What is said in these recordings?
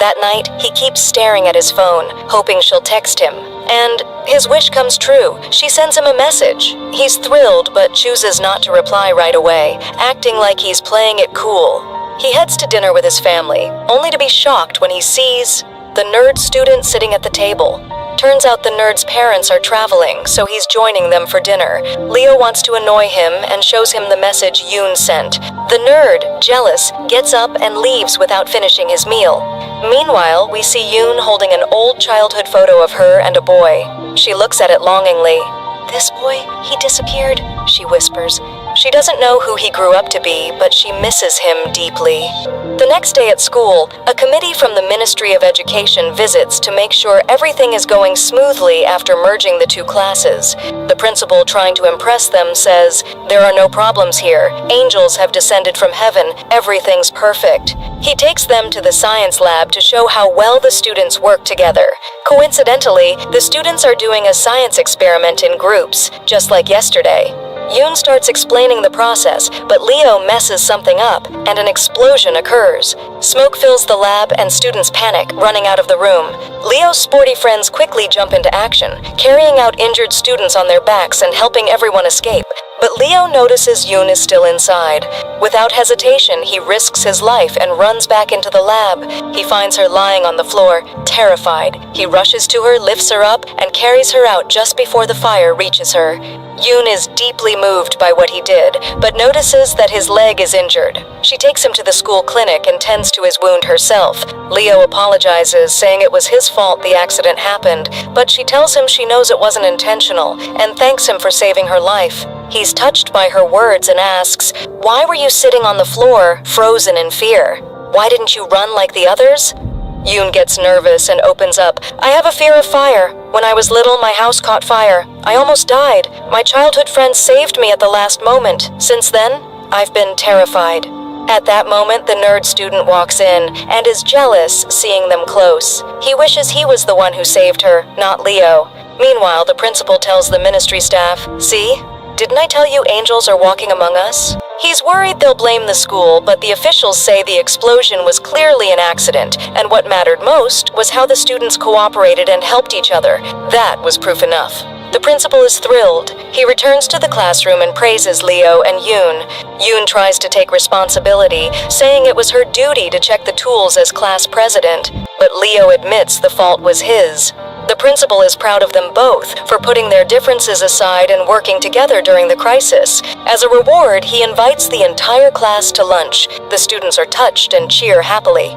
That night, he keeps staring at his phone, hoping she'll text him. And his wish comes true. She sends him a message. He's thrilled, but chooses not to reply right away, acting like he's playing it cool. He heads to dinner with his family, only to be shocked when he sees the nerd student sitting at the table. Turns out the nerd's parents are traveling, so he's joining them for dinner. Leo wants to annoy him and shows him the message Yoon sent. The nerd, jealous, gets up and leaves without finishing his meal. Meanwhile, we see Yoon holding an old childhood photo of her and a boy. She looks at it longingly. "This boy, he disappeared," she whispers. She doesn't know who he grew up to be, but she misses him deeply. The next day at school, a committee from the Ministry of Education visits to make sure everything is going smoothly after merging the two classes. The principal, trying to impress them, says, "There are no problems here. Angels have descended from heaven. Everything's perfect." He takes them to the science lab to show how well the students work together. Coincidentally, the students are doing a science experiment in groups, just like yesterday. Yoon starts explaining the process, but Leo messes something up, and an explosion occurs. Smoke fills the lab, and students panic, running out of the room. Leo's sporty friends quickly jump into action, carrying out injured students on their backs and helping everyone escape. But Leo notices Yoon is still inside. Without hesitation, he risks his life and runs back into the lab. He finds her lying on the floor, terrified. He rushes to her, lifts her up, and carries her out just before the fire reaches her. Yoon is deeply moved by what he did, but notices that his leg is injured. She takes him to the school clinic and tends to his wound herself. Leo apologizes, saying it was his fault the accident happened, but she tells him she knows it wasn't intentional and thanks him for saving her life. He's touched by her words and asks, "Why were you sitting on the floor, frozen in fear? Why didn't you run like the others?" Yoon gets nervous and opens up. "I have a fear of fire. When I was little, my house caught fire. I almost died. My childhood friend saved me at the last moment. Since then, I've been terrified." At that moment, the nerd student walks in and is jealous, seeing them close. He wishes he was the one who saved her, not Leo. Meanwhile, the principal tells the ministry staff, "See? Didn't I tell you angels are walking among us?" He's worried they'll blame the school, but the officials say the explosion was clearly an accident, and what mattered most was how the students cooperated and helped each other. That was proof enough. The principal is thrilled. He returns to the classroom and praises Leo and Yoon. Yoon tries to take responsibility, saying it was her duty to check the tools as class president, but Leo admits the fault was his. The principal is proud of them both for putting their differences aside and working together during the crisis. As a reward, he invites the entire class to lunch. The students are touched and cheer happily.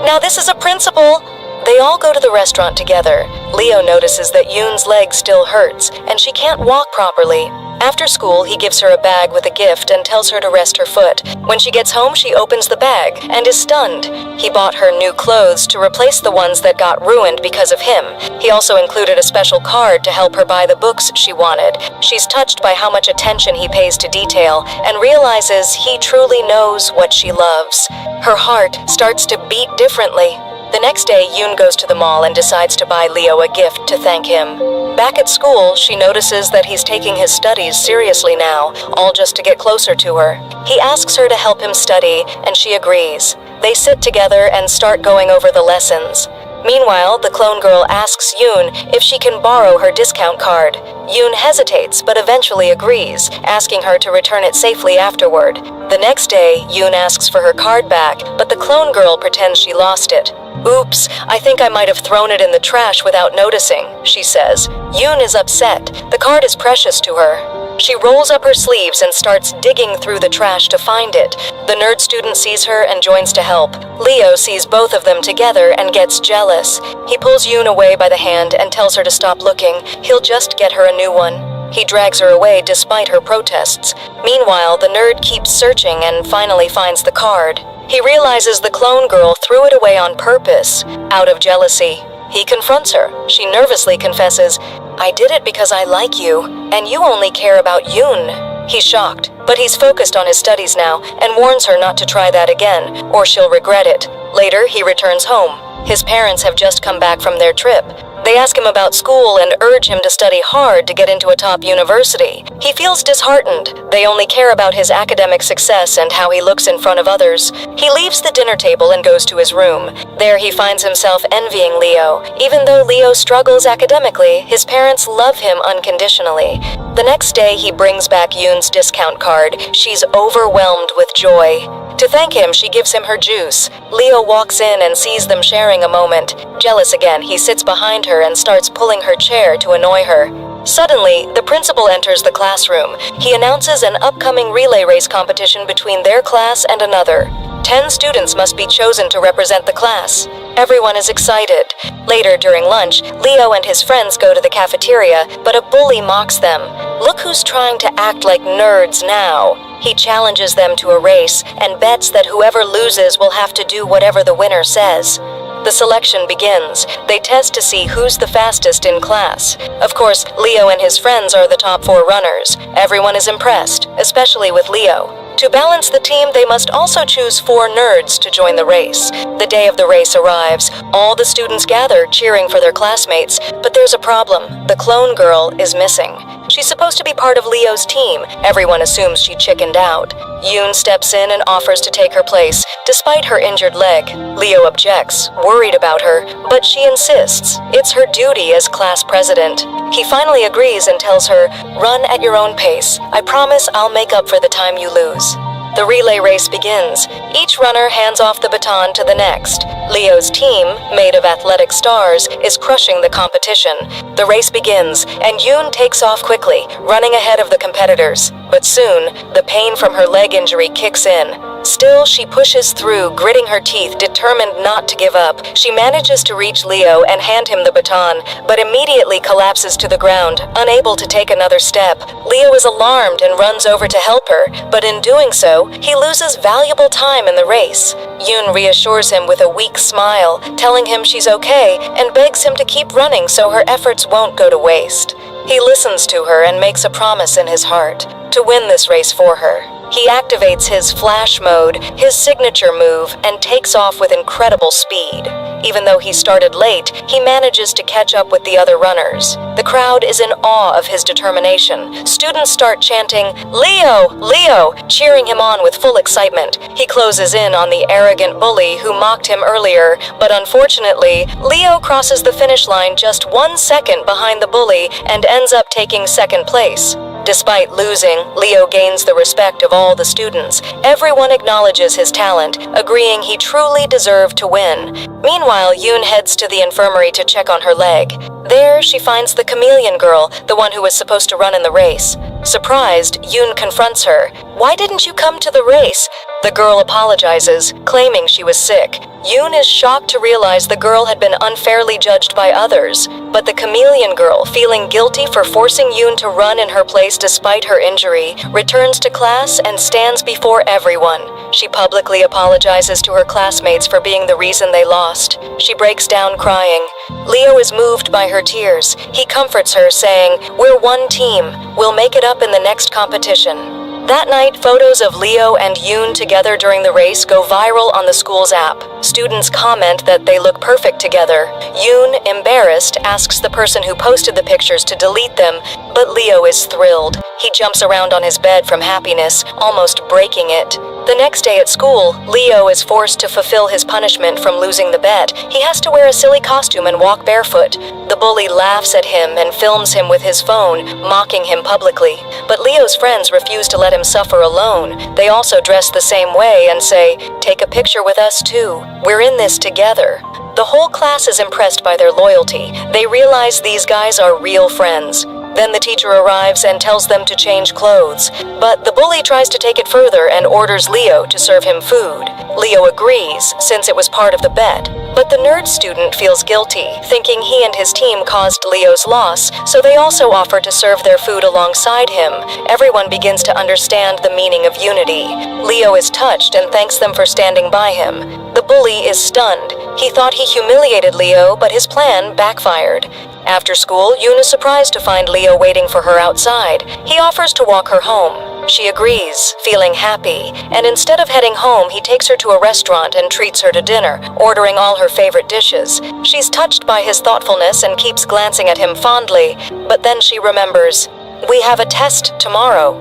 "Now this is a principal!" They all go to the restaurant together. Leo notices that Yoon's leg still hurts, and she can't walk properly. After school, he gives her a bag with a gift and tells her to rest her foot. When she gets home, she opens the bag and is stunned. He bought her new clothes to replace the ones that got ruined because of him. He also included a special card to help her buy the books she wanted. She's touched by how much attention he pays to detail and realizes he truly knows what she loves. Her heart starts to beat differently. The next day, Yoon goes to the mall and decides to buy Leo a gift to thank him. Back at school, she notices that he's taking his studies seriously now, all just to get closer to her. He asks her to help him study, and she agrees. They sit together and start going over the lessons. Meanwhile, the clone girl asks Yoon if she can borrow her discount card. Yoon hesitates, but eventually agrees, asking her to return it safely afterward. The next day, Yoon asks for her card back, but the clone girl pretends she lost it. "Oops, I think I might have thrown it in the trash without noticing," she says. Yoon is upset. The card is precious to her. She rolls up her sleeves and starts digging through the trash to find it. The nerd student sees her and joins to help. Leo sees both of them together and gets jealous. He pulls Yoon away by the hand and tells her to stop looking. He'll just get her a new one. He drags her away despite her protests. Meanwhile, the nerd keeps searching and finally finds the card. He realizes the clone girl threw it away on purpose, out of jealousy. He confronts her. She nervously confesses, "I did it because I like you, and you only care about Yoon." He's shocked, but he's focused on his studies now and warns her not to try that again, or she'll regret it. Later, he returns home. His parents have just come back from their trip. They ask him about school and urge him to study hard to get into a top university. He feels disheartened. They only care about his academic success and how he looks in front of others. He leaves the dinner table and goes to his room. There he finds himself envying Leo. Even though Leo struggles academically, his parents love him unconditionally. The next day, he brings back Yoon's discount card. She's overwhelmed with joy. To thank him, she gives him her juice. Leo walks in and sees them sharing a moment. Jealous again, he sits behind her and starts pulling her chair to annoy her. Suddenly, the principal enters the classroom. He announces an upcoming relay race competition between their class and another. 10 students must be chosen to represent the class. Everyone is excited. Later, during lunch, Leo and his friends go to the cafeteria, but a bully mocks them. Look who's trying to act like nerds now. He challenges them to a race and bets that whoever loses will have to do whatever the winner says. The selection begins. They test to see who's the fastest in class. Of course, Leo and his friends are the top 4 runners. Everyone is impressed, especially with Leo. To balance the team, they must also choose 4 nerds to join the race. The day of the race arrives. All the students gather, cheering for their classmates. But there's a problem. The clone girl is missing. She's supposed to be part of Leo's team. Everyone assumes she chickened out. Yoon steps in and offers to take her place, despite her injured leg. Leo objects, worried about her, but she insists. It's her duty as class president. He finally agrees and tells her, "Run at your own pace. I promise I'll make up for the time you lose." The relay race begins. Each runner hands off the baton to the next. Leo's team, made of athletic stars, is crushing the competition. The race begins, and Yoon takes off quickly, running ahead of the competitors. But soon, the pain from her leg injury kicks in. Still, she pushes through, gritting her teeth, determined not to give up. She manages to reach Leo and hand him the baton, but immediately collapses to the ground, unable to take another step. Leo is alarmed and runs over to help her, but in doing so, he loses valuable time in the race. Yoon reassures him with a weak smile, telling him she's okay, and begs him to keep running so her efforts won't go to waste. He listens to her and makes a promise in his heart to win this race for her. He activates his flash mode, his signature move, and takes off with incredible speed. Even though he started late, he manages to catch up with the other runners. The crowd is in awe of his determination. Students start chanting, "Leo! Leo!" cheering him on with full excitement. He closes in on the arrogant bully who mocked him earlier, but unfortunately, Leo crosses the finish line just 1 second behind the bully and ends up taking second place. Despite losing, Leo gains the respect of all the students. Everyone acknowledges his talent, agreeing he truly deserved to win. Meanwhile, Yoon heads to the infirmary to check on her leg. There, she finds the chameleon girl, the one who was supposed to run in the race. Surprised, Yoon confronts her. "Why didn't you come to the race?" The girl apologizes, claiming she was sick. Yoon is shocked to realize the girl had been unfairly judged by others. But the chameleon girl, feeling guilty for forcing Yoon to run in her place despite her injury, returns to class and stands before everyone. She publicly apologizes to her classmates for being the reason they lost. She breaks down crying. Leo is moved by her tears. He comforts her, saying, "We're one team. We'll make it up in the next competition." That night, photos of Leo and Yoon together during the race go viral on the school's app. Students comment that they look perfect together. Yoon, embarrassed, asks the person who posted the pictures to delete them, but Leo is thrilled. He jumps around on his bed from happiness, almost breaking it. The next day at school, Leo is forced to fulfill his punishment from losing the bet. He has to wear a silly costume and walk barefoot. The bully laughs at him and films him with his phone, mocking him publicly. But Leo's friends refuse to let him suffer alone. They also dress the same way and say, "Take a picture with us too. We're in this together." The whole class is impressed by their loyalty. They realize these guys are real friends. Then the teacher arrives and tells them to change clothes. But the bully tries to take it further and orders Leo to serve him food. Leo agrees, since it was part of the bet. But the nerd student feels guilty, thinking he and his team caused Leo's loss, so they also offer to serve their food alongside him. Everyone begins to understand the meaning of unity. Leo is touched and thanks them for standing by him. The bully is stunned. He thought he humiliated Leo, but his plan backfired. After school, Yoon is surprised to find Leo waiting for her outside. He offers to walk her home. She agrees, feeling happy, and instead of heading home, he takes her to a restaurant and treats her to dinner, ordering all her favorite dishes. She's touched by his thoughtfulness and keeps glancing at him fondly, but then she remembers, "We have a test tomorrow."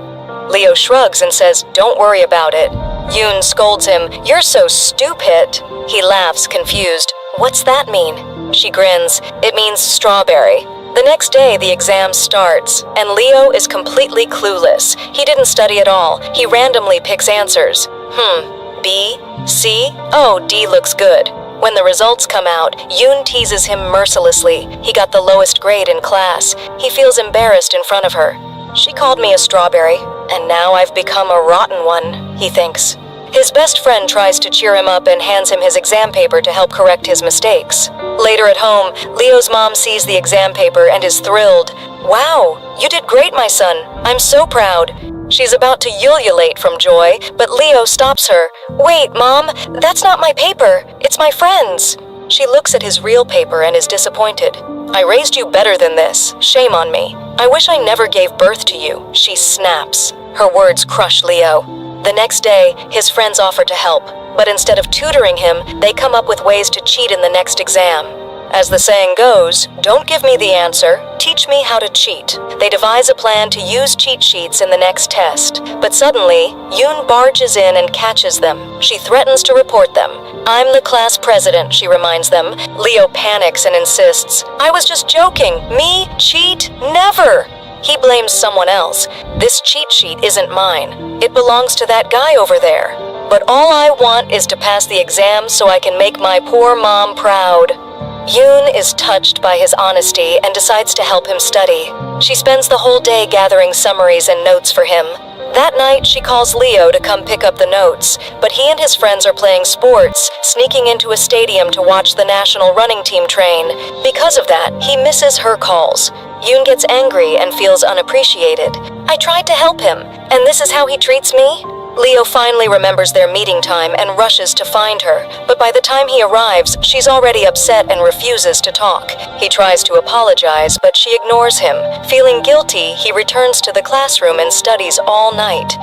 Leo shrugs and says, "Don't worry about it." Yoon scolds him, "You're so stupid." He laughs, confused. "What's that mean?" She grins, "It means strawberry." The next day, the exam starts, and Leo is completely clueless. He didn't study at all. He randomly picks answers. B, C, oh, D looks good. When the results come out, Yoon teases him mercilessly. He got the lowest grade in class. He feels embarrassed in front of her. "She called me a strawberry, and now I've become a rotten one," he thinks. His best friend tries to cheer him up and hands him his exam paper to help correct his mistakes. Later at home, Leo's mom sees the exam paper and is thrilled. "Wow, you did great, my son. I'm so proud." She's about to ululate from joy, but Leo stops her. "Wait, Mom, that's not my paper. It's my friend's." She looks at his real paper and is disappointed. "I raised you better than this. Shame on me. I wish I never gave birth to you," she snaps. Her words crush Leo. The next day, his friends offer to help, but instead of tutoring him, they come up with ways to cheat in the next exam. As the saying goes, "Don't give me the answer, teach me how to cheat." They devise a plan to use cheat sheets in the next test, but suddenly, Yoon barges in and catches them. She threatens to report them. "I'm the class president," she reminds them. Leo panics and insists, "I was just joking. Me? Cheat? Never!" He blames someone else. "This cheat sheet isn't mine. It belongs to that guy over there. But all I want is to pass the exam so I can make my poor mom proud." Yoon is touched by his honesty and decides to help him study. She spends the whole day gathering summaries and notes for him. That night, she calls Leo to come pick up the notes, but he and his friends are playing sports, sneaking into a stadium to watch the national running team train. Because of that, he misses her calls. Yoon gets angry and feels unappreciated. "I tried to help him, and this is how he treats me?" Leo finally remembers their meeting time and rushes to find her, but by the time he arrives, she's already upset and refuses to talk. He tries to apologize, but she ignores him. Feeling guilty, he returns to the classroom and studies all night.